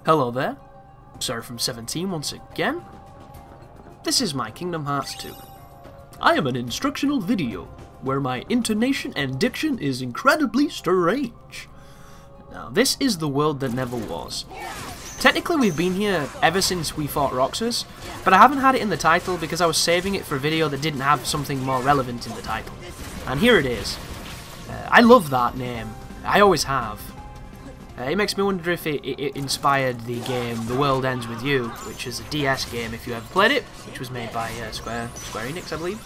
Hello there, Sir from 17 once again. This is my Kingdom Hearts 2. I am an instructional video where my intonation and diction is incredibly strange. Now, this is the world that never was. Technically, we've been here ever since we fought Roxas, but I haven't had it in the title because I was saving it for a video that didn't have something more relevant in the title. And here it is. I love that name. I always have. It makes me wonder if it inspired the game The World Ends With You, which is a DS game if you ever played it, which was made by Square Enix, I believe.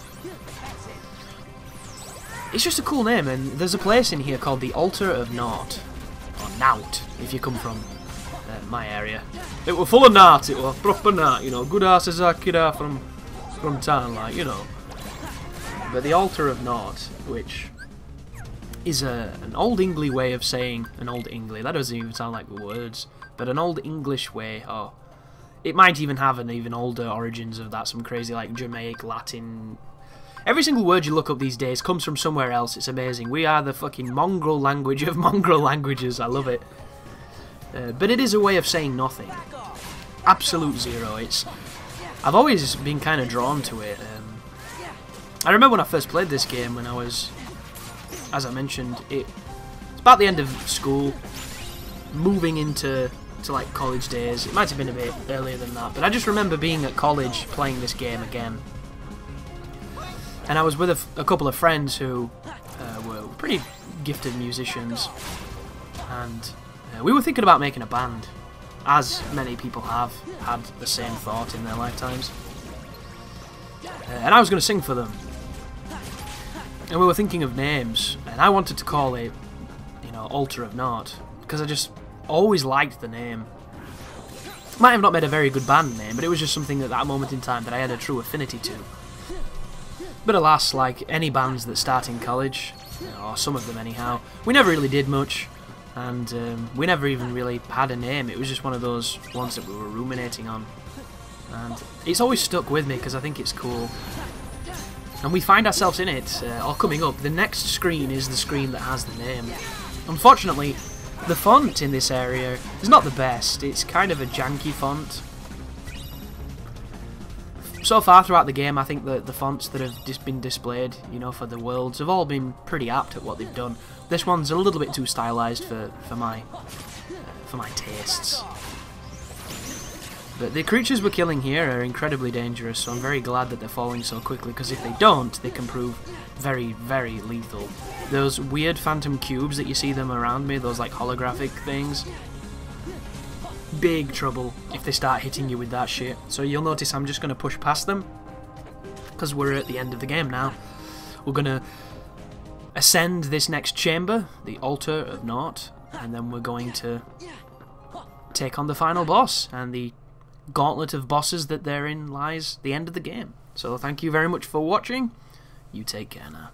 It's just a cool name, and there's a place in here called the Altar of Naught, or Nout, if you come from my area. It were full of naught, it were proper naught, you know, good asses are kid are from town, like, you know. But the Altar of Naught, which is an Old English way of saying, that doesn't even sound like the words, but an Old English way, or it might even have an even older origins of that, some crazy like Jamaic, Latin. Every single word you look up these days comes from somewhere else. It's amazing. We are the fucking mongrel language of mongrel languages. I love it. But it is a way of saying nothing. Absolute zero. I've always been kind of drawn to it. I remember when I first played this game when I was, as I mentioned, it's about the end of school, moving into like college days. It might have been a bit earlier than that, but I just remember being at college playing this game again. And I was with a couple of friends who were pretty gifted musicians, and we were thinking about making a band, as many people have had the same thought in their lifetimes. And I was going to sing for them. And we were thinking of names, and I wanted to call it, you know, Altar of Naught, because I just always liked the name. Might have not made a very good band name, but it was just something at that moment in time that I had a true affinity to. But alas, like any bands that start in college, or some of them anyhow, we never really did much, and we never even really had a name. It was just one of those ones that we were ruminating on. And it's always stuck with me because I think it's cool. And we find ourselves in it, or coming up. The next screen is the screen that has the name. Unfortunately, the font in this area is not the best. It's kind of a janky font. So far throughout the game, I think that the fonts that have just been displayed, you know, for the worlds have all been pretty apt at what they've done. This one's a little bit too stylized for my tastes. But the creatures we're killing here are incredibly dangerous, so I'm very glad that they're falling so quickly, because if they don't, they can prove very, very lethal. Those weird phantom cubes that you see them around me, those like holographic things, big trouble if they start hitting you with that shit. So you'll notice I'm just going to push past them, because we're at the end of the game now. We're going to ascend this next chamber, the Altar of Naught, and then we're going to take on the final boss, and the gauntlet of bosses that therein lies the end of the game. So thank you very much for watching. You take care now.